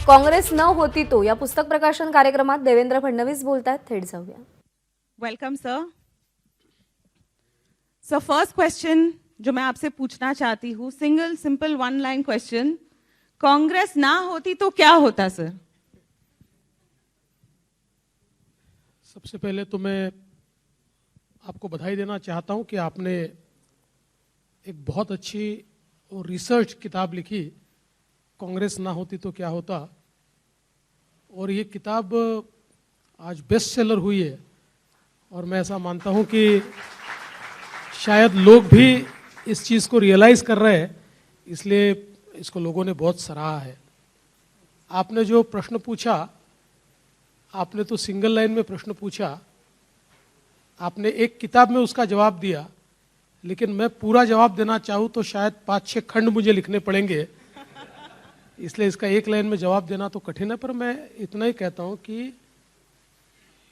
काँग्रेस न होती तो या पुस्तक प्रकाशन कार्यक्रमात देवेंद्र फडणवीस बोलतात. थेट जाऊया. Welcome sir. Sir first question जो मैं आपसे पूछना चाहती हूँ, single simple one line question, Congress ना होती तो क्या होता सर? सबसे पहले तो मैं आपको बधाई देना चाहता हूं कि आपने एक बहुत अच्छी और रिसर्च किताब लिखी, कांग्रेस ना होती तो क्या होता, और ये किताब आज बेस्ट सेलर हुई है. और मैं ऐसा मानता हूं कि शायद लोग भी इस चीज़ को रियलाइज़ कर रहे हैं, इसलिए इसको लोगों ने बहुत सराहा है. आपने जो प्रश्न पूछा, आपने तो सिंगल लाइन में प्रश्न पूछा, आपने एक किताब में उसका जवाब दिया, लेकिन मैं पूरा जवाब देना चाहूँ तो शायद 5-6 खंड मुझे लिखने पड़ेंगे, इसलिए इसका एक लाइन में जवाब देना तो कठिन है. पर मैं इतना ही कहता हूँ कि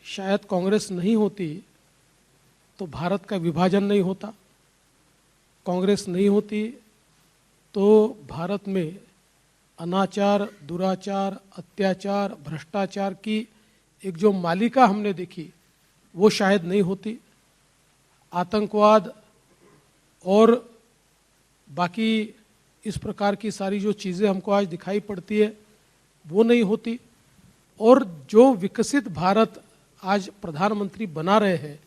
शायद कांग्रेस नहीं होती तो भारत का विभाजन नहीं होता, कांग्रेस नहीं होती तो भारत में अनाचार, दुराचार, अत्याचार, भ्रष्टाचार की एक जो मालिका हमने देखी वो शायद नहीं होती, आतंकवाद और बाकी इस प्रकार की सारी जो चीज़ें हमको आज दिखाई पड़ती है वो नहीं होती, और जो विकसित भारत आज प्रधानमंत्री बना रहे हैं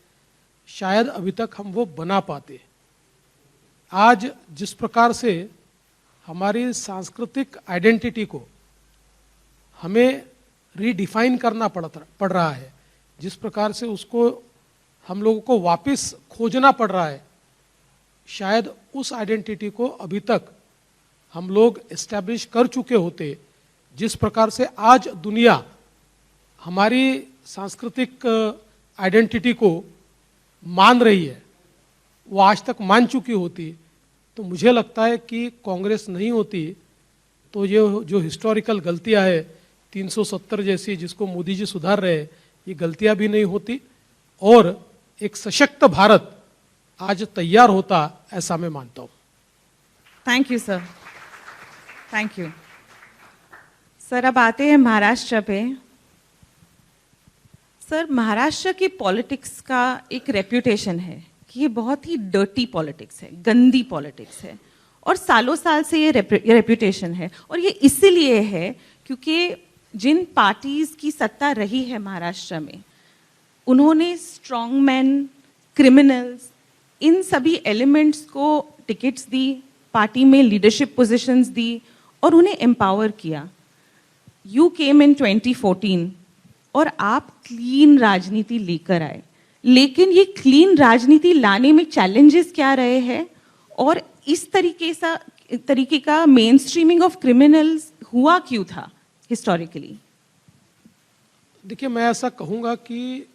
शायद अभी तक हम वो बना पाते. आज जिस प्रकार से हमारी सांस्कृतिक आइडेंटिटी को हमें रीडिफाइन करना पड़ रहा है, जिस प्रकार से उसको हम लोगों को वापस खोजना पड़ रहा है, शायद उस आइडेंटिटी को अभी तक हम लोग एस्टैब्लिश कर चुके होते. जिस प्रकार से आज दुनिया हमारी सांस्कृतिक आइडेंटिटी को मान रही है, वो आज तक मान चुकी होती, तो मुझे लगता है कि कांग्रेस नहीं होती तो ये जो हिस्टोरिकल गलतियां है 370 जैसी जिसको मोदी जी सुधार रहे हैं, ये गलतियां भी नहीं होती और एक सशक्त भारत आज तैयार होता, ऐसा मैं मानता हूं. Thank you sir. Thank you sir. अब आते हैं महाराष्ट्र पे. सर महाराष्ट्र की पॉलिटिक्स का एक रेप्यूटेशन है कि ये बहुत ही डर्टी पॉलिटिक्स है, गंदी पॉलिटिक्स है, और सालों साल से ये रेप्यूटेशन है. और ये इसीलिए है क्योंकि जिन पार्टीज की सत्ता रही है महाराष्ट्र में, उन्होंने स्ट्रॉन्गमैन, क्रिमिनल्स, इन सभी एलिमेंट्स को टिकट्स दी, पार्टी में लीडरशिप पोजीशंस दी और उन्हें एम्पावर किया. यू केम इन 2014 और आप क्लीन राजनीति लेकर आए, लेकिन ये क्लीन राजनीति लाने में चैलेंजेस क्या रहे हैं, और इस तरीके का मेन स्ट्रीमिंग ऑफ क्रिमिनल्स हुआ क्यों था हिस्टोरिकली? देखिए, मैं ऐसा कहूँगा कि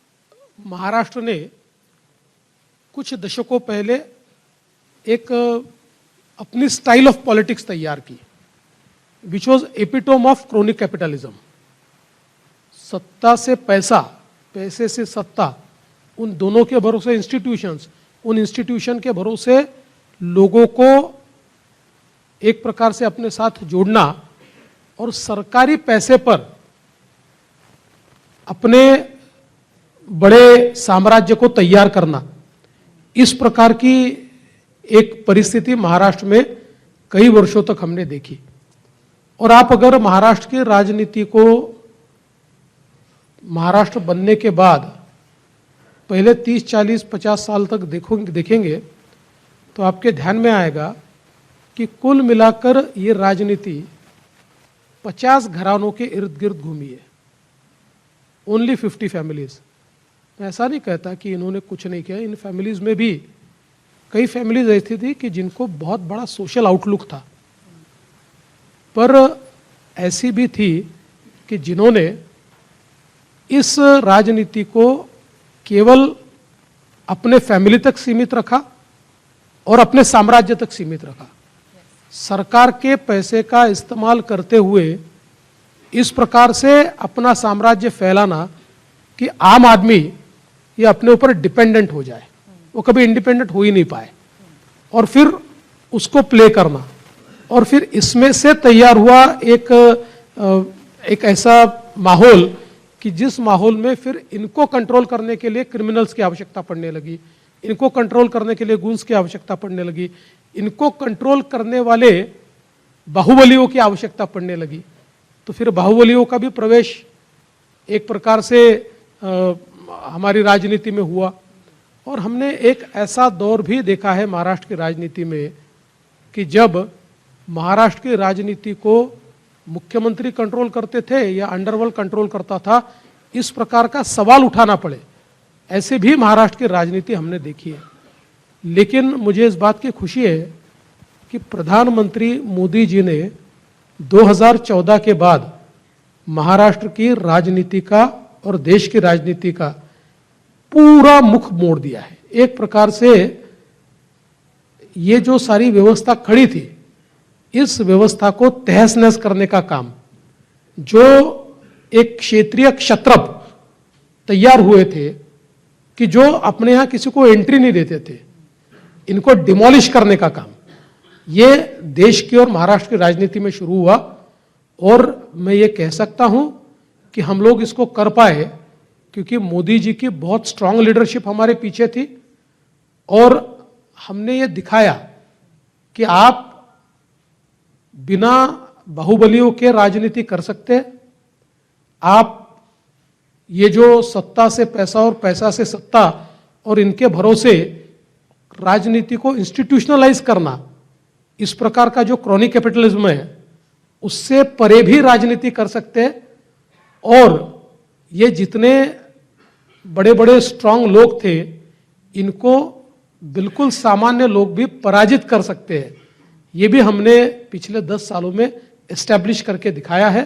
महाराष्ट्र ने कुछ दशकों पहले एक अपनी स्टाइल ऑफ पॉलिटिक्स तैयार की, which was epitome of chronic capitalism. सत्ता से पैसा, पैसे से सत्ता, उन दोनों के भरोसे इंस्टीट्यूशंस, उन इंस्टीट्यूशन के भरोसे लोगों को एक प्रकार से अपने साथ जोड़ना और सरकारी पैसे पर अपने बड़े साम्राज्य को तैयार करना, इस प्रकार की एक परिस्थिति महाराष्ट्र में कई वर्षों तक हमने देखी. और आप अगर महाराष्ट्र की राजनीति को महाराष्ट्र बनने के बाद पहले 30, 40, 50 साल तक देखेंगे तो आपके ध्यान में आएगा कि कुल मिलाकर ये राजनीति 50 घरानों के इर्द गिर्द घूमी है. Only 50 families. मैं ऐसा नहीं कहता कि इन्होंने कुछ नहीं किया, इन फैमिलीज में भी कई फैमिलीज ऐसी थी कि जिनको बहुत बड़ा सोशल आउटलुक था, पर ऐसी भी थी कि जिन्होंने इस राजनीति को केवल अपने फैमिली तक सीमित रखा और अपने साम्राज्य तक सीमित रखा. सरकार के पैसे का इस्तेमाल करते हुए इस प्रकार से अपना साम्राज्य फैलाना कि आम आदमी ये अपने ऊपर डिपेंडेंट हो जाए, वो कभी इंडिपेंडेंट हो ही नहीं पाए, और फिर उसको प्ले करना, और फिर इसमें से तैयार हुआ एक एक ऐसा माहौल कि जिस माहौल में फिर इनको कंट्रोल करने के लिए क्रिमिनल्स की आवश्यकता पड़ने लगी, इनको कंट्रोल करने के लिए गुंस की आवश्यकता पड़ने लगी, इनको कंट्रोल करने वाले बाहुबलियों की आवश्यकता पड़ने लगी। तो फिर बाहुबलियों का भी प्रवेश एक प्रकार से हमारी राजनीति में हुआ। और हमने एक ऐसा दौर भी देखा है महाराष्ट्र की राजनीति में कि जब महाराष्ट्र की राजनीति को मुख्यमंत्री कंट्रोल करते थे या अंडरवर्ल्ड कंट्रोल करता था, इस प्रकार का सवाल उठाना पड़े, ऐसे भी महाराष्ट्र की राजनीति हमने देखी है। लेकिन मुझे इस बात की खुशी है कि प्रधानमंत्री मोदी जी ने 2014 के बाद महाराष्ट्र की राजनीति का और देश की राजनीति का पूरा मुख मोड़ दिया है। एक प्रकार से ये जो सारी व्यवस्था खड़ी थी, इस व्यवस्था को तहस नहस करने का काम, जो एक क्षेत्रीय क्षत्रप तैयार हुए थे कि जो अपने यहां किसी को एंट्री नहीं देते थे, इनको डिमोलिश करने का काम, ये देश की और महाराष्ट्र की राजनीति में शुरू हुआ। और मैं ये कह सकता हूं कि हम लोग इसको कर पाए क्योंकि मोदी जी की बहुत स्ट्रांग लीडरशिप हमारे पीछे थी और हमने ये दिखाया कि आप बिना बाहुबलियों के राजनीति कर सकते, आप ये जो सत्ता से पैसा और पैसा से सत्ता और इनके भरोसे राजनीति को इंस्टीट्यूशनलाइज करना, इस प्रकार का जो क्रॉनिक कैपिटलिज्म है, उससे परे भी राजनीति कर सकते। और ये जितने बड़े बड़े स्ट्रांग लोग थे, इनको बिल्कुल सामान्य लोग भी पराजित कर सकते हैं। ये भी हमने पिछले 10 सालों में एस्टैब्लिश करके दिखाया है।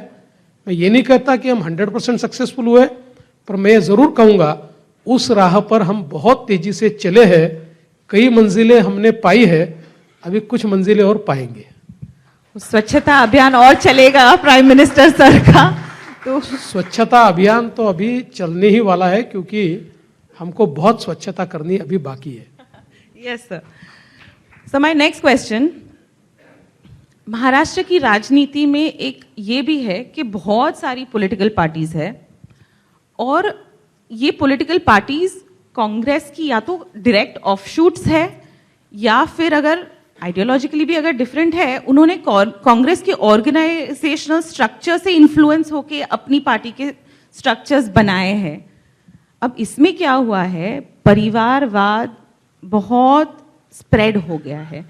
मैं ये नहीं कहता कि हम 100% सक्सेसफुल हुए, पर मैं जरूर कहूँगा उस राह पर हम बहुत तेजी से चले हैं। कई मंजिलें हमने पाई है, अभी कुछ मंजिलें और पाएंगे। स्वच्छता अभियान और चलेगा प्राइम मिनिस्टर सर का, तो स्वच्छता अभियान तो अभी चलने ही वाला है क्योंकि हमको बहुत स्वच्छता करनी अभी बाकी है। Yes sir. So my next question, Maharashtra की राजनीति में एक ये भी है कि बहुत सारी पॉलिटिकल पार्टीज है और ये पॉलिटिकल पार्टीज कांग्रेस की या तो डायरेक्ट ऑफशूट्स है या फिर अगर आइडियोलॉजिकली भी अगर डिफरेंट है, उन्होंने कांग्रेस के ऑर्गेनाइजेशनल स्ट्रक्चर से इन्फ्लुएंस होके अपनी पार्टी के स्ट्रक्चर्स बनाए हैं। अब इसमें क्या हुआ है, परिवारवाद बहुत स्प्रेड हो गया है।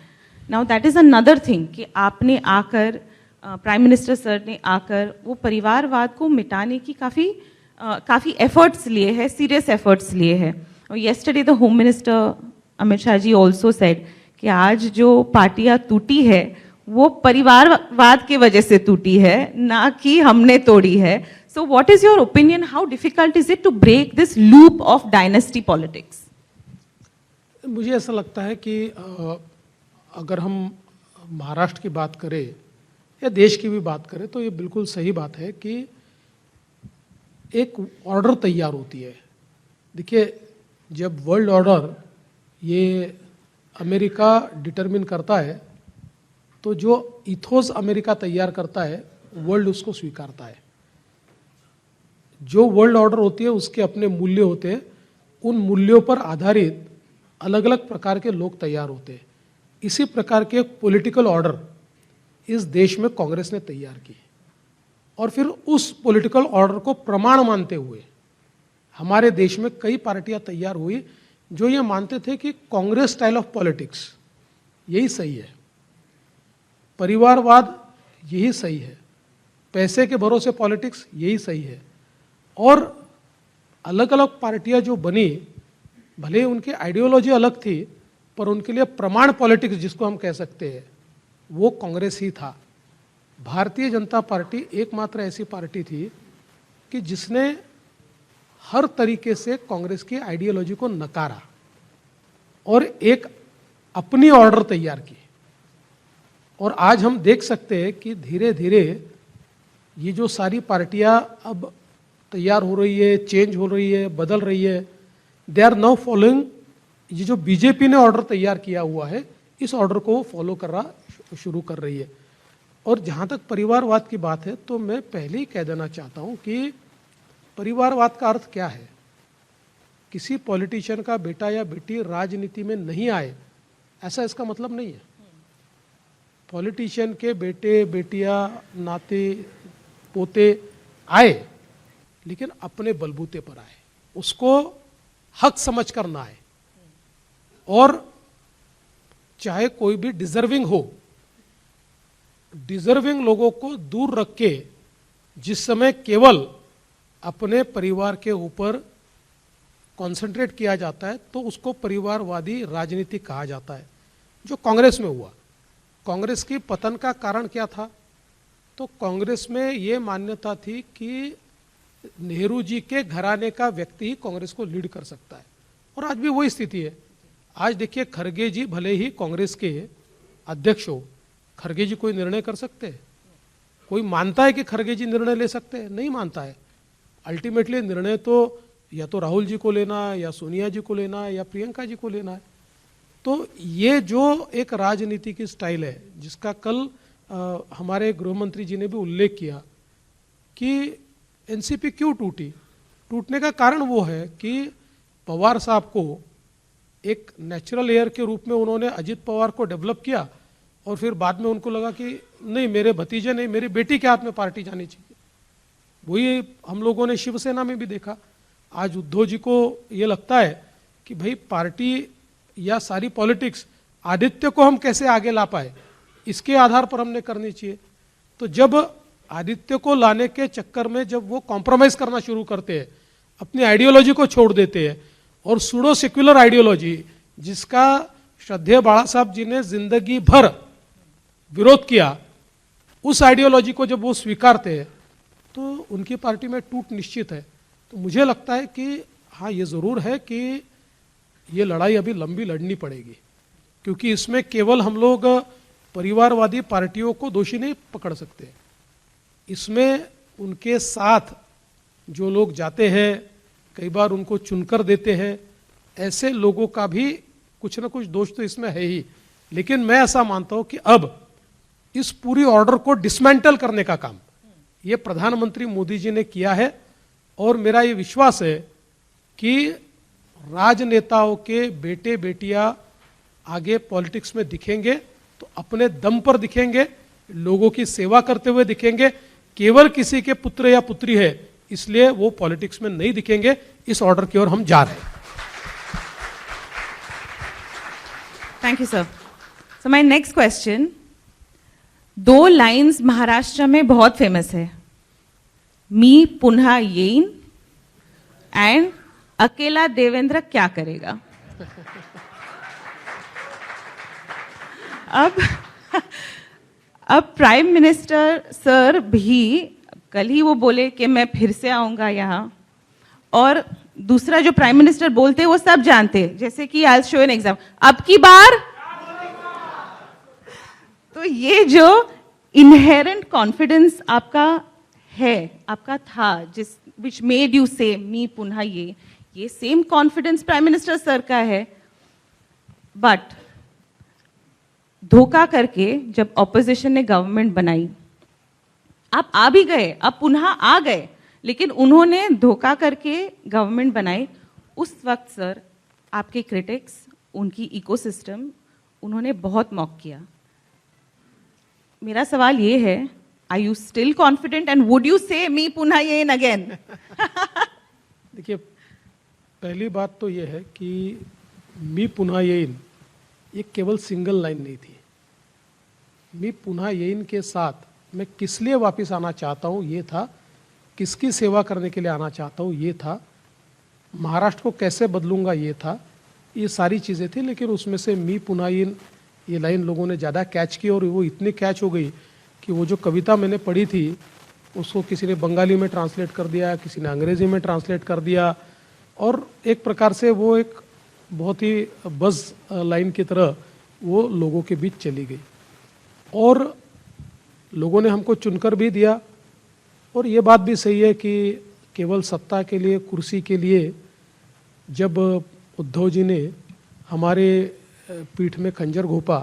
Now that is another thing कि आपने आकर प्राइम मिनिस्टर सर ने आकर वो परिवारवाद को मिटाने की काफ़ी एफर्ट्स लिए हैं, सीरियस एफर्ट्स लिए हैं। और yesterday the home minister Amit Shah ji also said कि आज जो पार्टियां टूटी है वो परिवारवाद की वजह से टूटी है, ना कि हमने तोड़ी है। So what is your opinion, how difficult is it to break this loop of dynasty politics? मुझे ऐसा लगता है कि अगर हम महाराष्ट्र की बात करें या देश की भी बात करें तो ये बिल्कुल सही बात है कि एक ऑर्डर तैयार होती है। देखिए, जब वर्ल्ड ऑर्डर ये अमेरिका डिटरमिन करता है तो जो इथोस अमेरिका तैयार करता है वर्ल्ड उसको स्वीकारता है। जो वर्ल्ड ऑर्डर होती है उसके अपने मूल्य होते हैं, उन मूल्यों पर आधारित अलग अलग प्रकार के लोग तैयार होते हैं। इसी प्रकार के एक पॉलिटिकल ऑर्डर इस देश में कांग्रेस ने तैयार की और फिर उस पॉलिटिकल ऑर्डर को प्रमाण मानते हुए हमारे देश में कई पार्टियां तैयार हुई जो ये मानते थे कि कांग्रेस स्टाइल ऑफ पॉलिटिक्स यही सही है, परिवारवाद यही सही है, पैसे के भरोसे पॉलिटिक्स यही सही है। और अलग अलग पार्टियां जो बनी, भले उनकी आइडियोलॉजी अलग थी, पर उनके लिए प्रमाण पॉलिटिक्स जिसको हम कह सकते हैं वो कांग्रेस ही था। भारतीय जनता पार्टी एकमात्र ऐसी पार्टी थी कि जिसने हर तरीके से कांग्रेस की आइडियोलॉजी को नकारा और एक अपनी ऑर्डर तैयार की। और आज हम देख सकते हैं कि धीरे धीरे ये जो सारी पार्टियां अब तैयार हो रही है, चेंज हो रही है, बदल रही है, दे आर नाउ फॉलोइंग ये जो बीजेपी ने ऑर्डर तैयार किया हुआ है, इस ऑर्डर को फॉलो करना शुरू कर रही है। और जहाँ तक परिवारवाद की बात है तो मैं पहले ही कह देना चाहता हूँ कि परिवारवाद का अर्थ क्या है। किसी पॉलिटिशियन का बेटा या बेटी राजनीति में नहीं आए ऐसा इसका मतलब नहीं है। पॉलिटिशियन के बेटे बेटियां नाते पोते आए, लेकिन अपने बलबूते पर आए, उसको हक समझ कर ना आए। और चाहे कोई भी डिजर्विंग हो, डिजर्विंग लोगों को दूर रख के जिस समय केवल अपने परिवार के ऊपर कंसंट्रेट किया जाता है तो उसको परिवारवादी राजनीति कहा जाता है, जो कांग्रेस में हुआ। कांग्रेस की पतन का कारण क्या था? तो कांग्रेस में ये मान्यता थी कि नेहरू जी के घराने का व्यक्ति ही कांग्रेस को लीड कर सकता है, और आज भी वही स्थिति है। आज देखिए, खरगे जी भले ही कांग्रेस के अध्यक्ष हो, खरगे जी कोई निर्णय कर सकते हैं? कोई मानता है कि खरगे जी निर्णय ले सकते हैं? नहीं मानता है। अल्टीमेटली निर्णय तो या तो राहुल जी को लेना है, या सोनिया जी को लेना है, या प्रियंका जी को लेना है। तो ये जो एक राजनीति की स्टाइल है, जिसका कल हमारे गृह मंत्री जी ने भी उल्लेख किया कि एनसीपी क्यों टूटी। टूटने का कारण वो है कि पवार साहब को एक नेचुरल एयर के रूप में उन्होंने अजित पवार को डेवलप किया, और फिर बाद में उनको लगा कि नहीं, मेरे भतीजे नहीं, मेरी बेटी के हाथ में पार्टी जानी चाहिए। वही हम लोगों ने शिवसेना में भी देखा। आज उद्धव जी को ये लगता है कि भाई पार्टी या सारी पॉलिटिक्स आदित्य को हम कैसे आगे ला पाए, इसके आधार पर हमने करनी चाहिए। तो जब आदित्य को लाने के चक्कर में जब वो कॉम्प्रोमाइज करना शुरू करते हैं, अपनी आइडियोलॉजी को छोड़ देते हैं, और सूडो सेक्युलर आइडियोलॉजी जिसका श्रद्धेय बाला साहब जी ने जिंदगी भर विरोध किया, उस आइडियोलॉजी को जब वो स्वीकारते हैं तो उनकी पार्टी में टूट निश्चित है। तो मुझे लगता है कि हाँ, ये जरूर है कि ये लड़ाई अभी लंबी लड़नी पड़ेगी, क्योंकि इसमें केवल हम लोग परिवारवादी पार्टियों को दोषी नहीं पकड़ सकते। इसमें उनके साथ जो लोग जाते हैं, कई बार उनको चुनकर देते हैं, ऐसे लोगों का भी कुछ ना कुछ दोष तो इसमें है ही। लेकिन मैं ऐसा मानता हूं कि अब इस पूरी ऑर्डर को डिसमेंटल करने का काम ये प्रधानमंत्री मोदी जी ने किया है, और मेरा ये विश्वास है कि राजनेताओं के बेटे बेटियां आगे पॉलिटिक्स में दिखेंगे तो अपने दम पर दिखेंगे, लोगों की सेवा करते हुए दिखेंगे। केवल किसी के पुत्र या पुत्री है इसलिए वो पॉलिटिक्स में नहीं दिखेंगे। इस ऑर्डर की ओर हम जा रहे हैं। Thank you sir. So my next question, 2 lines Maharashtra में बहुत फेमस है, मी पुन्हा येईन एंड अकेला देवेंद्र क्या करेगा। अब प्राइम मिनिस्टर सर भी कल ही वो बोले कि मैं फिर से आऊंगा यहाँ, और दूसरा जो प्राइम मिनिस्टर बोलते हैं वो सब जानते हैं, जैसे कि आई शो एन एग्जाम, अब की बार। तो ये जो इनहेरेंट कॉन्फिडेंस आपका है, आपका था, जिस which made you say me पुन्हा ये same confidence prime minister sir का है। बट धोखा करके जब ऑपोजिशन ने गवर्नमेंट बनाई, आप आ भी गए, अब पुनः आ गए, लेकिन उन्होंने धोखा करके गवर्नमेंट बनाई। उस वक्त सर आपके क्रिटिक्स, उनकी इकोसिस्टम, उन्होंने बहुत मॉक किया। मेरा सवाल ये है, are you still confident and would you say me पुन्हा येन अगेन? देखिए, पहली बात तो ये है कि मी पुन्हा येन ये केवल सिंगल लाइन नहीं थी। मी पुन्हा येन के साथ मैं किस लिए वापस आना चाहता हूँ ये था, किसकी सेवा करने के लिए आना चाहता हूँ ये था, महाराष्ट्र को कैसे बदलूंगा ये था, ये सारी चीज़ें थी। लेकिन उसमें से मी पुन्हा येन ये लाइन लोगों ने ज़्यादा कैच की, और वो इतनी कैच हो गई कि वो जो कविता मैंने पढ़ी थी उसको किसी ने बंगाली में ट्रांसलेट कर दिया, किसी ने अंग्रेजी में ट्रांसलेट कर दिया, और एक प्रकार से वो एक बहुत ही बज़ लाइन की तरह वो लोगों के बीच चली गई। और लोगों ने हमको चुनकर भी दिया। और ये बात भी सही है कि केवल सत्ता के लिए, कुर्सी के लिए जब उद्धव जी ने हमारे पीठ में खंजर घोंपा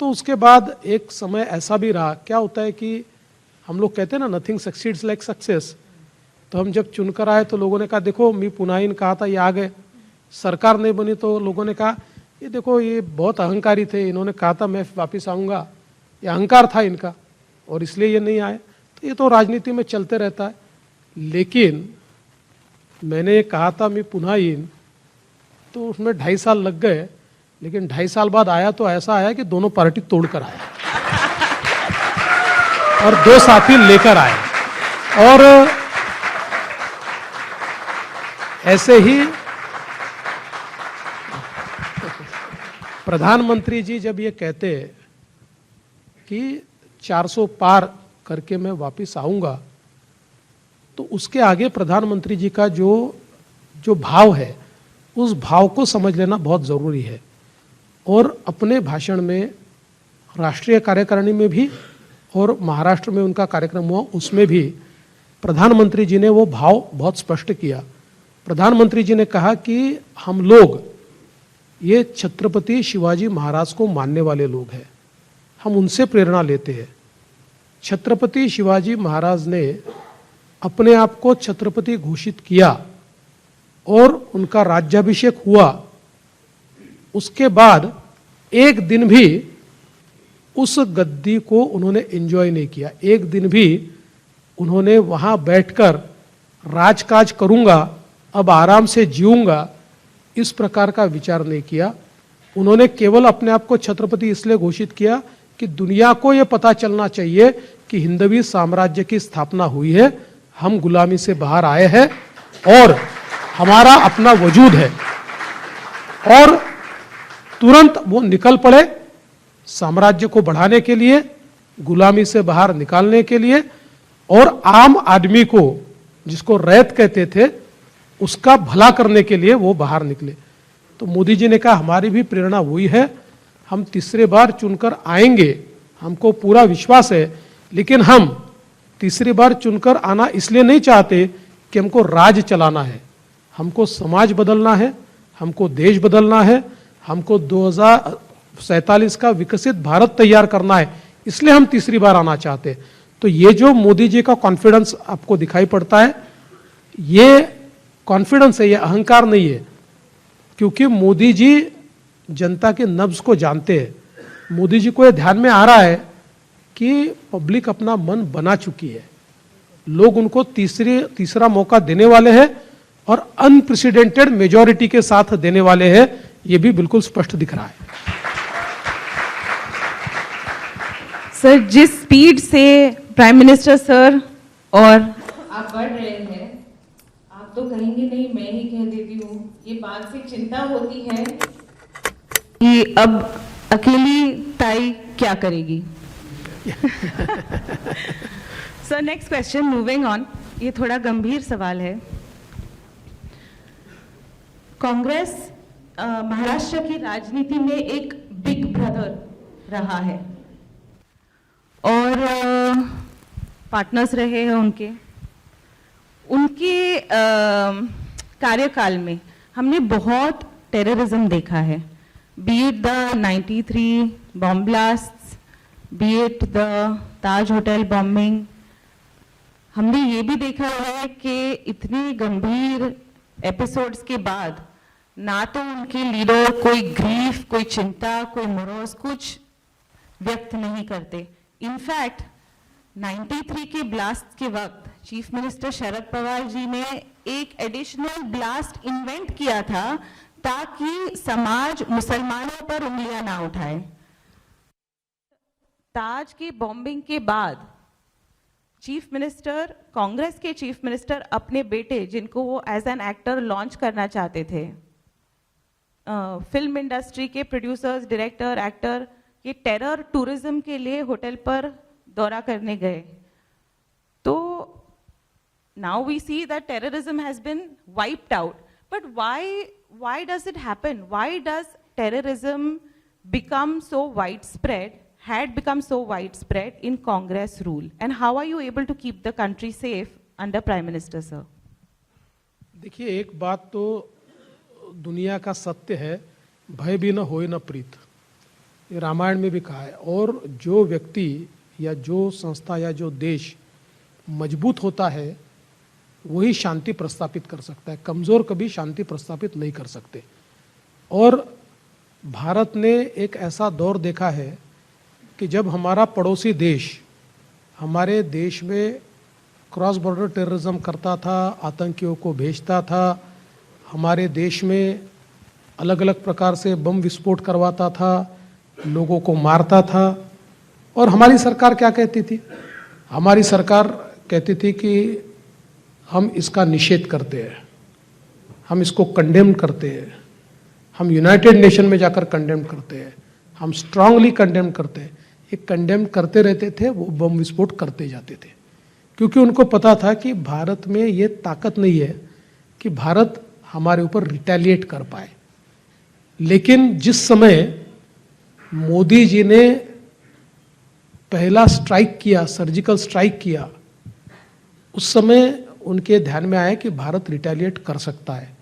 तो उसके बाद एक समय ऐसा भी रहा, क्या होता है कि हम लोग कहते हैं ना नथिंग सक्सीड्स लाइक सक्सेस। तो हम जब चुनकर आए तो लोगों ने कहा देखो मी पुनाइन कहा था ये आ गए, सरकार नहीं बनी तो लोगों ने कहा ये देखो ये बहुत अहंकारी थे, इन्होंने कहा था मैं वापस आऊँगा, ये अहंकार था इनका और इसलिए ये नहीं आए। तो ये तो राजनीति में चलते रहता है। लेकिन मैंने ये कहा था मैं पुनाइन, तो उसमें 2.5 साल लग गए, लेकिन 2.5 साल बाद आया तो ऐसा आया कि दोनों पार्टी तोड़कर आया और 2 साथी लेकर आए। और ऐसे ही प्रधानमंत्री जी जब ये कहते कि 400 पार करके मैं वापस आऊंगा, तो उसके आगे प्रधानमंत्री जी का जो भाव है उस भाव को समझ लेना बहुत जरूरी है। और अपने भाषण में राष्ट्रीय कार्यकारिणी में भी और महाराष्ट्र में उनका कार्यक्रम हुआ उसमें भी प्रधानमंत्री जी ने वो भाव बहुत स्पष्ट किया। प्रधानमंत्री जी ने कहा कि हम लोग ये छत्रपति शिवाजी महाराज को मानने वाले लोग हैं, हम उनसे प्रेरणा लेते हैं। छत्रपति शिवाजी महाराज ने अपने आप को छत्रपति घोषित किया और उनका राज्याभिषेक हुआ, उसके बाद एक दिन भी उस गद्दी को उन्होंने एंजॉय नहीं किया, एक दिन भी उन्होंने वहां बैठकर राजकाज करूंगा, अब आराम से जीऊंगा, इस प्रकार का विचार नहीं किया। उन्होंने केवल अपने आप को छत्रपति इसलिए घोषित किया कि दुनिया को यह पता चलना चाहिए कि हिंदवी साम्राज्य की स्थापना हुई है, हम गुलामी से बाहर आए हैं और हमारा अपना वजूद है। और तुरंत वो निकल पड़े साम्राज्य को बढ़ाने के लिए, गुलामी से बाहर निकालने के लिए, और आम आदमी को जिसको रैत कहते थे उसका भला करने के लिए वो बाहर निकले। तो मोदी जी ने कहा हमारी भी प्रेरणा हुई है, हम तीसरे बार चुनकर आएंगे, हमको पूरा विश्वास है, लेकिन हम तीसरी बार चुनकर आना इसलिए नहीं चाहते कि हमको राज चलाना है, हमको समाज बदलना है, हमको देश बदलना है, हमको 2047 का विकसित भारत तैयार करना है, इसलिए हम तीसरी बार आना चाहते हैं। तो ये जो मोदी जी का कॉन्फिडेंस आपको दिखाई पड़ता है, ये कॉन्फिडेंस है, ये अहंकार नहीं है, क्योंकि मोदी जी जनता के नब्ज को जानते हैं। मोदी जी को यह ध्यान में आ रहा है कि पब्लिक अपना मन बना चुकी है, लोग उनको तीसरा मौका देने वाले हैं और अनप्रेसिडेंटेड मेजॉरिटी के साथ देने वाले हैं, ये भी बिल्कुल स्पष्ट दिख रहा है। सर, जिस स्पीड से प्राइम मिनिस्टर सर और आप बढ़ रहे हैं, आप तो कहेंगे नहीं, मैं ही कह देती हूँ, ये बात से चिंता होती है कि अब अकेली ताई क्या करेगी। Sir, next question, moving on, ये थोड़ा गंभीर सवाल है। कांग्रेस महाराष्ट्र की राजनीति में एक बिग ब्रदर रहा है और पार्टनर्स रहे हैं उनके कार्यकाल में हमने बहुत टेररिज्म देखा है, B it the 93 bomb blasts, B it the Taj hotel bombing. हमने ये भी देखा है कि इतने गंभीर एपिसोड्स के बाद ना तो उनके लीडर कोई ग्रीफ, कोई चिंता, कोई मोरोस कुछ व्यक्त नहीं करते। इनफैक्ट 93 के ब्लास्ट के वक्त चीफ मिनिस्टर शरद पवार जी ने एक एडिशनल ब्लास्ट इन्वेंट किया था ताकि समाज मुसलमानों पर उंगलियां ना उठाए। ताज की बॉम्बिंग के बाद चीफ मिनिस्टर, कांग्रेस के चीफ मिनिस्टर अपने बेटे, जिनको वो एज एन एक्टर लॉन्च करना चाहते थे, फिल्म इंडस्ट्री के प्रोड्यूसर्स, डायरेक्टर, एक्टर, ये टेरर टूरिज्म के लिए होटल पर दौरा करने गए। तो now we see that terrorism has been wiped out, but why does it happen? Why does terrorism become so widespread, had become so widespread in Congress rule, and how are you able to keep the country safe under Prime Minister, sir? देखिए, एक बात तो दुनिया का सत्य है, भय भी न होए न प्रीत। ये रामायण में भी कहा है। और जो व्यक्ति या जो संस्था या जो देश मजबूत होता है वही शांति प्रस्थापित कर सकता है, कमजोर कभी शांति प्रस्थापित नहीं कर सकते। और भारत ने एक ऐसा दौर देखा है कि जब हमारा पड़ोसी देश हमारे देश में क्रॉस बॉर्डर टेररिज्म करता था, आतंकियों को भेजता था, हमारे देश में अलग अलग प्रकार से बम विस्फोट करवाता था, लोगों को मारता था, और हमारी सरकार क्या कहती थी? हमारी सरकार कहती थी कि हम इसका निषेध करते हैं, हम इसको कंडेम करते हैं, हम यूनाइटेड नेशन में जाकर कंडेम करते हैं, हम स्ट्रांगली कंडेम करते हैं। ये कंडेम करते रहते थे, वो बम विस्फोट करते जाते थे, क्योंकि उनको पता था कि भारत में ये ताकत नहीं है कि भारत हमारे ऊपर रिटेलिएट कर पाए। लेकिन जिस समय मोदी जी ने पहला स्ट्राइक किया, सर्जिकल स्ट्राइक किया, उस समय उनके ध्यान में आया कि भारत रिटेलिएट कर सकता है।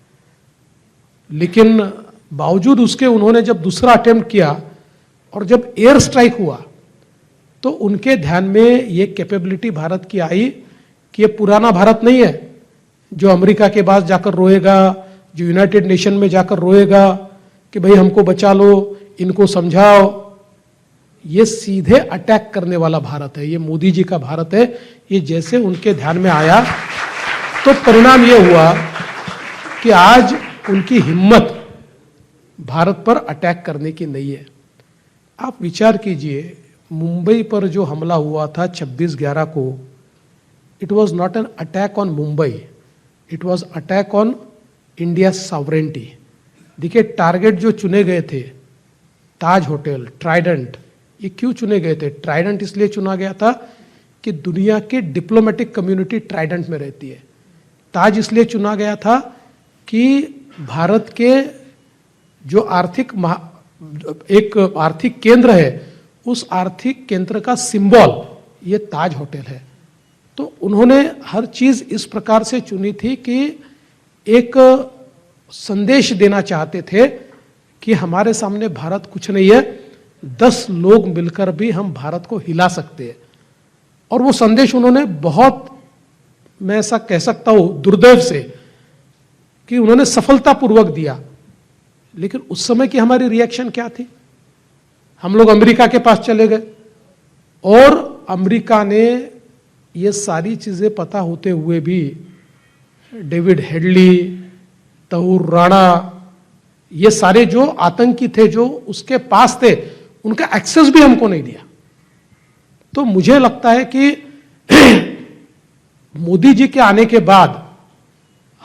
लेकिन बावजूद उसके उन्होंने जब दूसरा अटेम्प्ट किया और जब एयर स्ट्राइक हुआ तो उनके ध्यान में ये कैपेबिलिटी भारत की आई कि ये पुराना भारत नहीं है जो अमेरिका के पास जाकर रोएगा, जो यूनाइटेड नेशन में जाकर रोएगा कि भाई हमको बचा लो, इनको समझाओ। ये सीधे अटैक करने वाला भारत है, ये मोदी जी का भारत है। ये जैसे उनके ध्यान में आया तो परिणाम ये हुआ कि आज उनकी हिम्मत भारत पर अटैक करने की नहीं है। आप विचार कीजिए, मुंबई पर जो हमला हुआ था 26/11 को, it was not an attack on Mumbai, it was attack on India sovereignty. देखिए टारगेट जो चुने गए थे, ताज होटल, ट्राइडेंट, ये क्यों चुने गए थे? ट्राइडेंट इसलिए चुना गया था कि दुनिया की डिप्लोमेटिक कम्युनिटी ट्राइडेंट में रहती है। ताज इसलिए चुना गया था कि भारत के जो एक आर्थिक केंद्र है, उस आर्थिक केंद्र का सिंबल ये ताज होटल है। तो उन्होंने हर चीज इस प्रकार से चुनी थी कि एक संदेश देना चाहते थे कि हमारे सामने भारत कुछ नहीं है, 10 लोग मिलकर भी हम भारत को हिला सकते हैं। और वो संदेश उन्होंने बहुत, मैं ऐसा कह सकता हूं दुर्दैव से, कि उन्होंने सफलतापूर्वक दिया। लेकिन उस समय की हमारी रिएक्शन क्या थी? हम लोग अमेरिका के पास चले गए और अमेरिका ने ये सारी चीजें पता होते हुए भी डेविड हेडली, तहूर राणा, ये सारे जो आतंकी थे जो उसके पास थे, उनका एक्सेस भी हमको नहीं दिया। तो मुझे लगता है कि मोदी जी के आने के बाद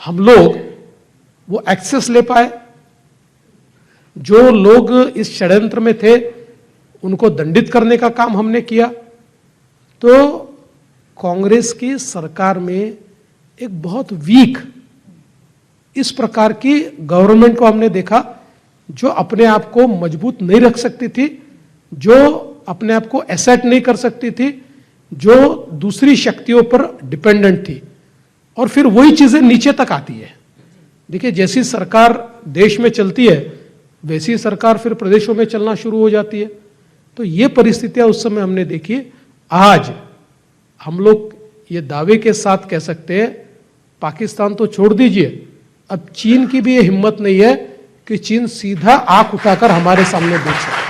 हम लोग वो एक्सेस ले पाए। जो लोग इस षड्यंत्र में थे उनको दंडित करने का काम हमने किया। तो कांग्रेस की सरकार में एक बहुत वीक इस प्रकार की गवर्नमेंट को हमने देखा, जो अपने आप को मजबूत नहीं रख सकती थी, जो अपने आप को एसेट नहीं कर सकती थी, जो दूसरी शक्तियों पर डिपेंडेंट थी। और फिर वही चीजें नीचे तक आती है। देखिए जैसी सरकार देश में चलती है वैसी सरकार फिर प्रदेशों में चलना शुरू हो जाती है। तो ये परिस्थितियां उस समय हमने देखी। आज हम लोग ये दावे के साथ कह सकते हैं, पाकिस्तान तो छोड़ दीजिए, अब चीन की भी ये हिम्मत नहीं है कि चीन सीधा आंख उठाकर हमारे सामने देख सके।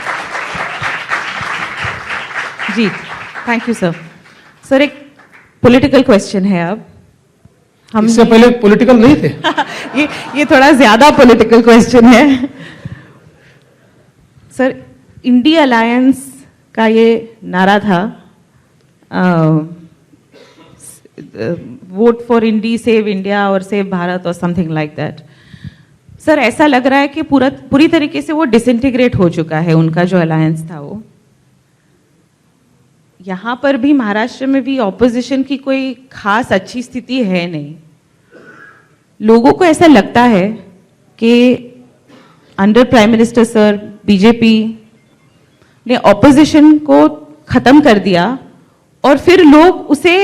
जी, थैंक यू सर। सर एक पॉलिटिकल क्वेश्चन है अब। हम इससे पहले पॉलिटिकल नहीं थे। ये थोड़ा ज्यादा पॉलिटिकल क्वेश्चन है सर। इंडिया अलायंस का ये नारा था, vote for INDI, save India और सेव भारत और समथिंग लाइक दैट। सर ऐसा लग रहा है कि पूरी तरीके से वो डिसइंटीग्रेट हो चुका है, उनका जो अलायंस था वो। यहाँ पर भी महाराष्ट्र में भी ऑपोजिशन की कोई खास अच्छी स्थिति है नहीं। लोगों को ऐसा लगता है कि under prime minister sir BJP ने ऑपोजिशन को खत्म कर दिया और फिर लोग उसे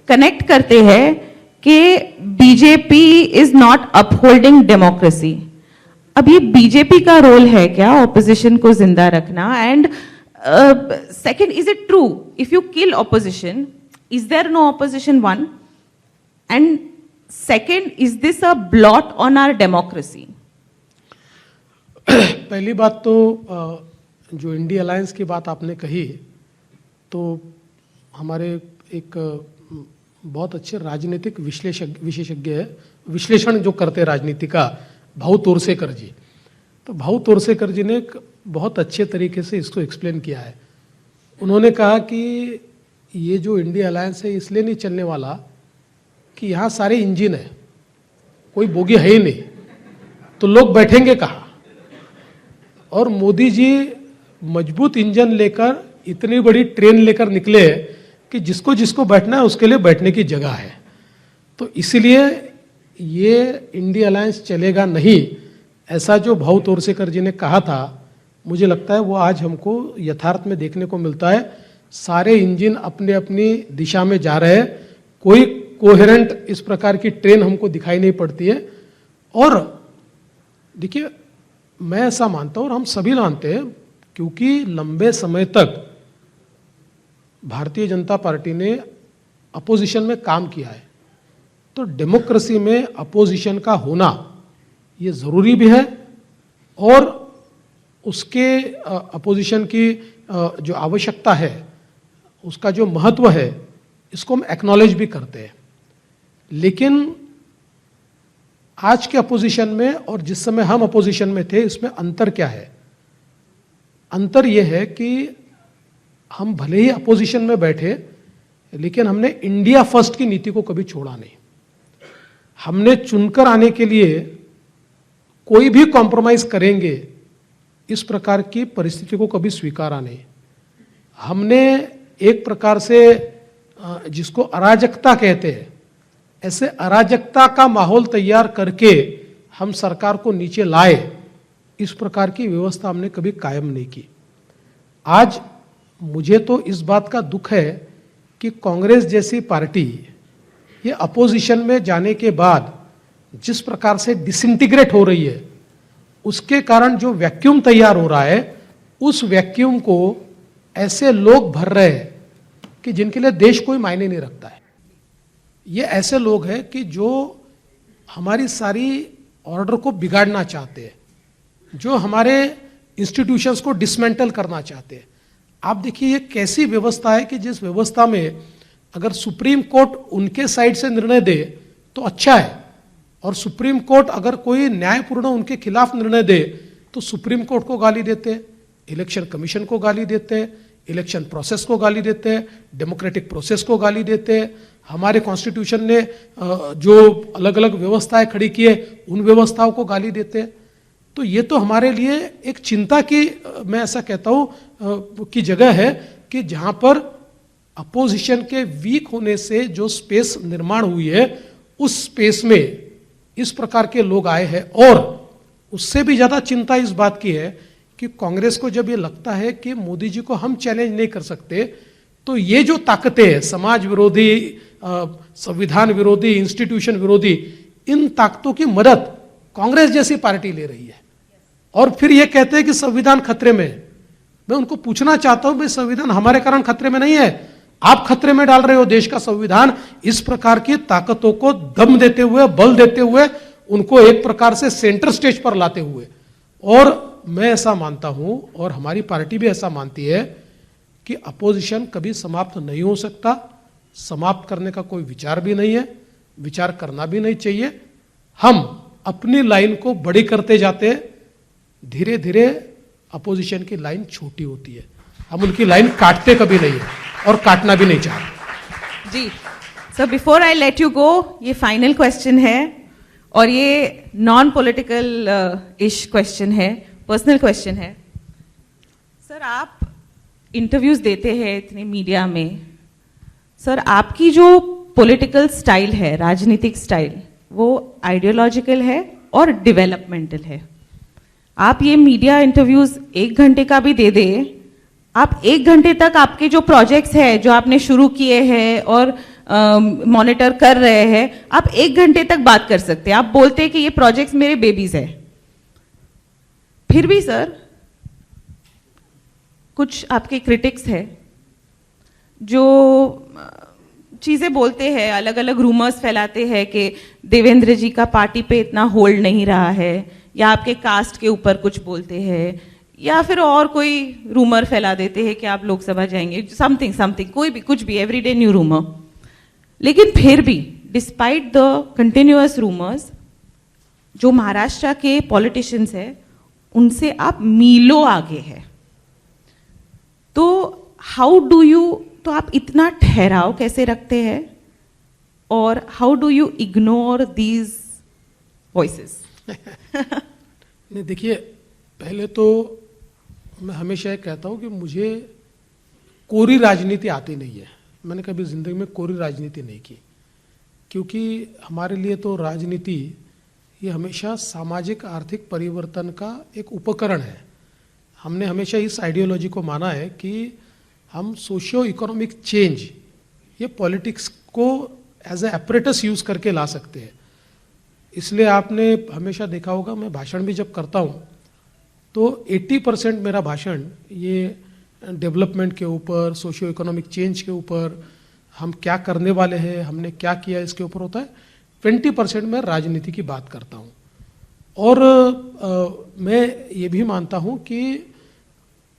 कनेक्ट करते हैं कि BJP is not upholding democracy. अब ये बीजेपी का रोल है क्या ऑपोजिशन को जिंदा रखना? And second, is it true if you kill opposition, is there no opposition one? And second, is this a blot on our democracy? पहली बात तो जो इंडिया अलायंस की बात आपने कही, तो हमारे एक बहुत अच्छे राजनीतिक विशेषज्ञ है, विश्लेषण जो करते हैं राजनीति का, भाऊ तोरसेकर जी। तो भाऊ तोरसेकर जी ने एक बहुत अच्छे तरीके से इसको एक्सप्लेन किया है। उन्होंने कहा कि ये जो इंडिया अलायंस है इसलिए नहीं चलने वाला कि यहाँ सारे इंजन है, कोई बोगी है ही नहीं, तो लोग बैठेंगे कहाँ? और मोदी जी मजबूत इंजन लेकर इतनी बड़ी ट्रेन लेकर निकले कि जिसको जिसको बैठना है उसके लिए बैठने की जगह है। तो इसलिए ये इंडिया अलायंस चलेगा नहीं, ऐसा जो भाऊ तोरसेकर जी ने कहा था, मुझे लगता है वो आज हमको यथार्थ में देखने को मिलता है। सारे इंजन अपने अपनी दिशा में जा रहे हैं, कोई कोहेरेंट इस प्रकार की ट्रेन हमको दिखाई नहीं पड़ती है। और देखिए, मैं ऐसा मानता हूं और हम सभी मानते हैं, क्योंकि लंबे समय तक भारतीय जनता पार्टी ने अपोजिशन में काम किया है, तो डेमोक्रेसी में अपोजिशन का होना ये ज़रूरी भी है, और उसके अपोजिशन की जो आवश्यकता है, उसका जो महत्व है, इसको हम एक्नॉलेज भी करते हैं। लेकिन आज के अपोजिशन में और जिस समय हम अपोजिशन में थे, इसमें अंतर क्या है? अंतर यह है कि हम भले ही अपोजिशन में बैठे, लेकिन हमने इंडिया फर्स्ट की नीति को कभी छोड़ा नहीं। हमने चुनकर आने के लिए कोई भी कॉम्प्रोमाइज करेंगे, इस प्रकार की परिस्थिति को कभी स्वीकारा नहीं। हमने एक प्रकार से जिसको अराजकता कहते हैं, ऐसे अराजकता का माहौल तैयार करके हम सरकार को नीचे लाए, इस प्रकार की व्यवस्था हमने कभी कायम नहीं की। आज मुझे तो इस बात का दुख है कि कांग्रेस जैसी पार्टी ये अपोजिशन में जाने के बाद जिस प्रकार से डिसइंटीग्रेट हो रही है, उसके कारण जो वैक्यूम तैयार हो रहा है, उस वैक्यूम को ऐसे लोग भर रहे हैं कि जिनके लिए देश कोई मायने नहीं रखता है। ये ऐसे लोग हैं कि जो हमारी सारी ऑर्डर को बिगाड़ना चाहते हैं, जो हमारे इंस्टीट्यूशंस को डिसमेंटल करना चाहते हैं। आप देखिए, ये कैसी व्यवस्था है कि जिस व्यवस्था में अगर सुप्रीम कोर्ट उनके साइड से निर्णय दे तो अच्छा है, और सुप्रीम कोर्ट अगर कोई न्यायपूर्ण उनके खिलाफ निर्णय दे तो सुप्रीम कोर्ट को गाली देते, इलेक्शन कमीशन को गाली देते, इलेक्शन प्रोसेस को गाली देते, डेमोक्रेटिक प्रोसेस को गाली देते, हमारे कॉन्स्टिट्यूशन ने जो अलग अलग व्यवस्थाएं खड़ी की है उन व्यवस्थाओं को गाली देते। तो ये तो हमारे लिए एक चिंता की, मैं ऐसा कहता हूं, की जगह है कि जहां पर अपोजिशन के वीक होने से जो स्पेस निर्माण हुई है, उस स्पेस में इस प्रकार के लोग आए हैं। और उससे भी ज्यादा चिंता इस बात की है कि कांग्रेस को जब ये लगता है कि मोदी जी को हम चैलेंज नहीं कर सकते, तो ये जो ताकतें हैं, समाज विरोधी, संविधान विरोधी, इंस्टीट्यूशन विरोधी, इन ताकतों की मदद कांग्रेस जैसी पार्टी ले रही है। और फिर ये कहते हैं कि संविधान खतरे में है। मैं उनको पूछना चाहता हूं, भाई संविधान हमारे कारण खतरे में नहीं है, आप खतरे में डाल रहे हो देश का संविधान। इस प्रकार की ताकतों को दम देते हुए, बल देते हुए, उनको एक प्रकार से सेंटर स्टेज पर लाते हुए। और मैं ऐसा मानता हूं, और हमारी पार्टी भी ऐसा मानती है, कि अपोजिशन कभी समाप्त नहीं हो सकता, समाप्त करने का कोई विचार भी नहीं है, विचार करना भी नहीं चाहिए। हम अपनी लाइन को बड़ी करते जाते हैं, धीरे धीरे अपोजिशन की लाइन छोटी होती है। हम उनकी लाइन काटते कभी नहीं है और काटना भी नहीं चाहते। जी sir, before I let you go, ये फाइनल क्वेश्चन है और ये नॉन पॉलिटिकल इश क्वेश्चन है, पर्सनल क्वेश्चन है। सर, आप इंटरव्यूज देते हैं इतने मीडिया में, सर आपकी जो पॉलिटिकल स्टाइल है, राजनीतिक स्टाइल, वो आइडियोलॉजिकल है और डेवलपमेंटल है। आप ये मीडिया इंटरव्यूज 1 घंटे का भी दे दे, आप 1 घंटे तक आपके जो प्रोजेक्ट्स हैं जो आपने शुरू किए हैं और मॉनिटर कर रहे हैं, आप 1 घंटे तक बात कर सकते हैं। आप बोलते हैं कि ये प्रोजेक्ट्स मेरे बेबीज है, फिर भी सर कुछ आपके क्रिटिक्स है जो चीजें बोलते हैं, अलग अलग रूमर्स फैलाते हैं कि देवेंद्र जी का पार्टी पे इतना होल्ड नहीं रहा है, या आपके कास्ट के ऊपर कुछ बोलते हैं, या फिर और कोई रूमर फैला देते हैं कि आप लोकसभा जाएंगे, समथिंग समथिंग, कोई भी कुछ भी, एवरीडे न्यू रूमर। लेकिन फिर भी डिस्पाइट द कंटिन्यूअस रूमर्स, जो महाराष्ट्र के पॉलिटिशियंस हैं उनसे आप मीलों आगे हैं। तो हाउ डू यू, तो आप इतना ठहराव कैसे रखते हैं, और how do you ignore these voices? नहीं, देखिए, पहले तो मैं हमेशा ये कहता हूं कि मुझे कोरी राजनीति आती नहीं है। मैंने कभी जिंदगी में कोरी राजनीति नहीं की, क्योंकि हमारे लिए तो राजनीति ये हमेशा सामाजिक आर्थिक परिवर्तन का एक उपकरण है। हमने हमेशा इस आइडियोलॉजी को माना है कि हम सोशियो इकोनॉमिक चेंज ये पॉलिटिक्स को एज ए एपरेटस यूज करके ला सकते हैं। इसलिए आपने हमेशा देखा होगा, मैं भाषण भी जब करता हूँ तो 80% मेरा भाषण ये डेवलपमेंट के ऊपर, सोशियो इकोनॉमिक चेंज के ऊपर, हम क्या करने वाले हैं, हमने क्या किया, इसके ऊपर होता है। 20% मैं राजनीति की बात करता हूँ। और मैं ये भी मानता हूँ कि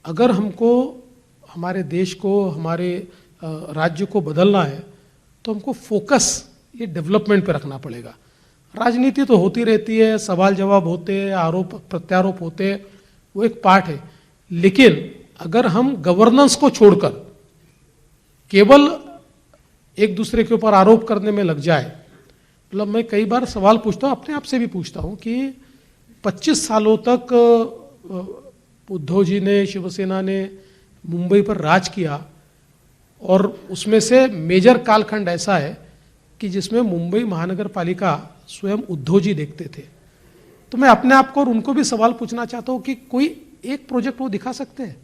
अगर हमको हमारे देश को, हमारे राज्य को बदलना है तो हमको फोकस ये डेवलपमेंट पे रखना पड़ेगा। राजनीति तो होती रहती है, सवाल जवाब होते हैं, आरोप प्रत्यारोप होते हैं, वो एक पार्ट है। लेकिन अगर हम गवर्नेंस को छोड़कर केवल एक दूसरे के ऊपर आरोप करने में लग जाए, मतलब मैं कई बार सवाल पूछता हूँ, अपने आप से भी पूछता हूँ कि 25 सालों तक उद्धव जी ने, शिवसेना ने मुंबई पर राज किया, और उसमें से मेजर कालखंड ऐसा है कि जिसमें मुंबई महानगर पालिका स्वयं उद्धव जी देखते थे। तो मैं अपने आप को और उनको भी सवाल पूछना चाहता हूँ कि कोई एक प्रोजेक्ट वो दिखा सकते हैं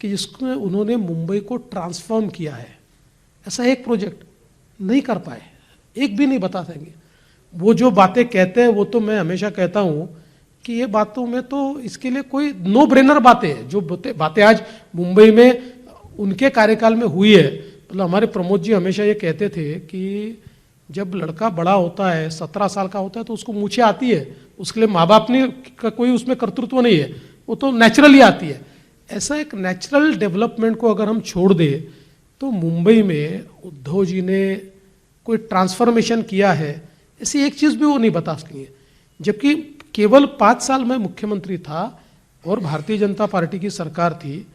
कि जिसमें उन्होंने मुंबई को ट्रांसफॉर्म किया है? ऐसा एक प्रोजेक्ट नहीं कर पाए, एक भी नहीं बता सकेंगे। वो जो बातें कहते हैं वो तो मैं हमेशा कहता हूँ कि ये बातों में तो इसके लिए कोई नो ब्रेनर बातें हैं। जो बातें आज मुंबई में उनके कार्यकाल में हुई है, मतलब हमारे प्रमोद जी हमेशा ये कहते थे कि जब लड़का बड़ा होता है, 17 साल का होता है, तो उसको मूछें आती है, उसके लिए माँ बाप ने का कोई उसमें कर्तृत्व नहीं है, वो तो नेचुरली आती है। ऐसा एक नेचुरल डेवलपमेंट को अगर हम छोड़ दें तो मुंबई में उद्धव जी ने कोई ट्रांसफॉर्मेशन किया है, ऐसी एक चीज़ भी वो नहीं बता सकेंगे। जबकि केवल 5 साल में मुख्यमंत्री था और भारतीय जनता पार्टी की सरकार थी,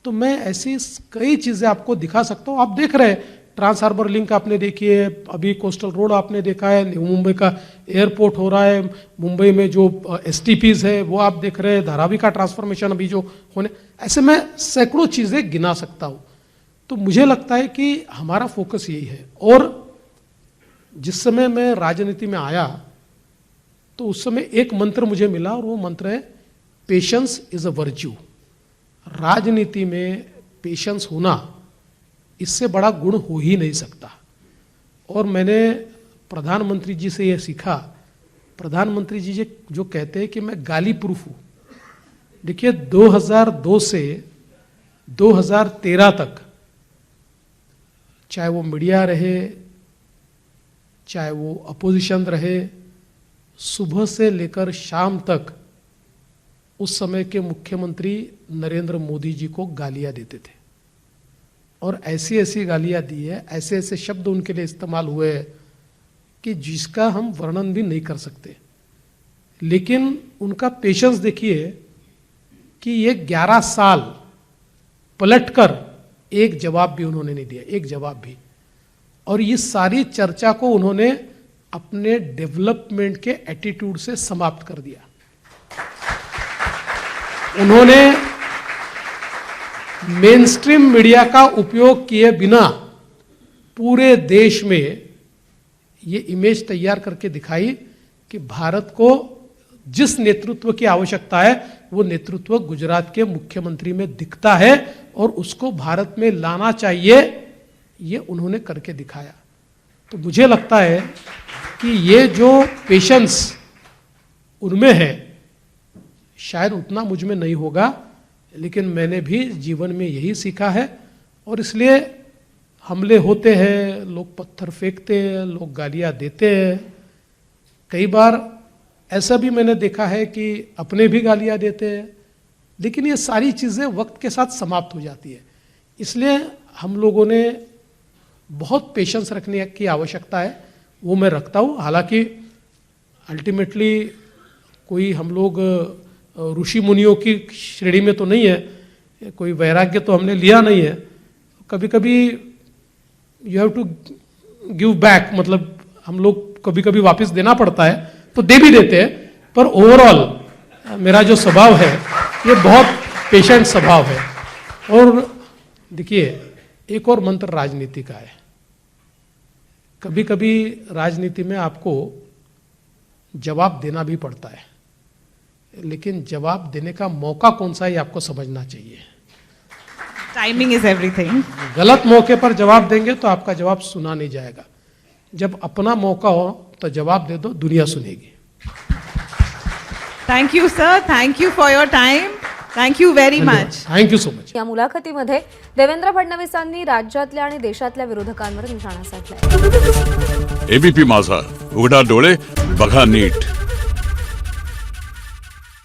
तो मैं ऐसी कई चीज़ें आपको दिखा सकता हूँ। आप देख रहे हैं, ट्रांस हार्बर लिंक आपने देखी है, अभी कोस्टल रोड आपने देखा है, न्यू मुंबई का एयरपोर्ट हो रहा है, मुंबई में जो STPs है वो आप देख रहे हैं, धारावी का ट्रांसफॉर्मेशन अभी जो होने, ऐसे मैं सैकड़ों चीज़ें गिना सकता हूँ। तो मुझे लगता है कि हमारा फोकस यही है। और जिस समय मैं राजनीति में आया तो उस समय एक मंत्र मुझे मिला, और वो मंत्र है पेशेंस इज अ वर्च्यू। राजनीति में पेशेंस होना, इससे बड़ा गुण हो ही नहीं सकता। और मैंने प्रधानमंत्री जी से यह सीखा। प्रधानमंत्री जी जो कहते हैं कि मैं गाली प्रूफ हूं। देखिए, 2002 से 2013 तक, चाहे वो मीडिया रहे, चाहे वो अपोजिशन रहे, सुबह से लेकर शाम तक उस समय के मुख्यमंत्री नरेंद्र मोदी जी को गालियां देते थे। और ऐसी ऐसी गालियां दी है, ऐसे ऐसे शब्द उनके लिए इस्तेमाल हुए कि जिसका हम वर्णन भी नहीं कर सकते। लेकिन उनका पेशेंस देखिए कि ये 11 साल पलटकर एक जवाब भी उन्होंने नहीं दिया, एक जवाब भी। और ये सारी चर्चा को उन्होंने अपने डेवलपमेंट के एटीट्यूड से समाप्त कर दिया। उन्होंने मेनस्ट्रीम मीडिया का उपयोग किए बिना पूरे देश में ये इमेज तैयार करके दिखाई कि भारत को जिस नेतृत्व की आवश्यकता है वो नेतृत्व गुजरात के मुख्यमंत्री में दिखता है, और उसको भारत में लाना चाहिए, ये उन्होंने करके दिखाया। तो मुझे लगता है कि ये जो पेशेंस उनमें है, शायद उतना मुझ में नहीं होगा, लेकिन मैंने भी जीवन में यही सीखा है। और इसलिए हमले होते हैं, लोग पत्थर फेंकते हैं, लोग गालियां देते हैं। कई बार ऐसा भी मैंने देखा है कि अपने भी गालियां देते हैं, लेकिन ये सारी चीज़ें वक्त के साथ समाप्त हो जाती है। इसलिए हम लोगों ने बहुत पेशेंस रखने की आवश्यकता है, वो मैं रखता हूँ। हालांकि अल्टीमेटली कोई हम लोग ऋषि मुनियों की श्रेणी में तो नहीं है, कोई वैराग्य तो हमने लिया नहीं है। कभी कभी you have to give back, मतलब हम लोग कभी कभी वापस देना पड़ता है, तो दे भी देते हैं। पर ओवरऑल मेरा जो स्वभाव है ये बहुत पेशेंट स्वभाव है। और देखिए, एक और मंत्र राजनीति का है। कभी कभी राजनीति में आपको जवाब देना भी पड़ता है, लेकिन जवाब देने का मौका कौन सा है ये आपको समझना चाहिए। Timing is everything. गलत मौके पर जवाब देंगे तो आपका जवाब सुना नहीं जाएगा। जब अपना मौका हो तो जवाब दे दो, दुनिया सुनेगी। Thank you sir, thank you for your time, thank you very much. Thank you so much. या मुलाखतीमध्ये देवेंद्र फडणवीसांनी राज्यातल्या आणि देशातल्या विरोधकांवर निशाणा साधलाय. एबीपी माझा, उघडा डोळे बघा नीट.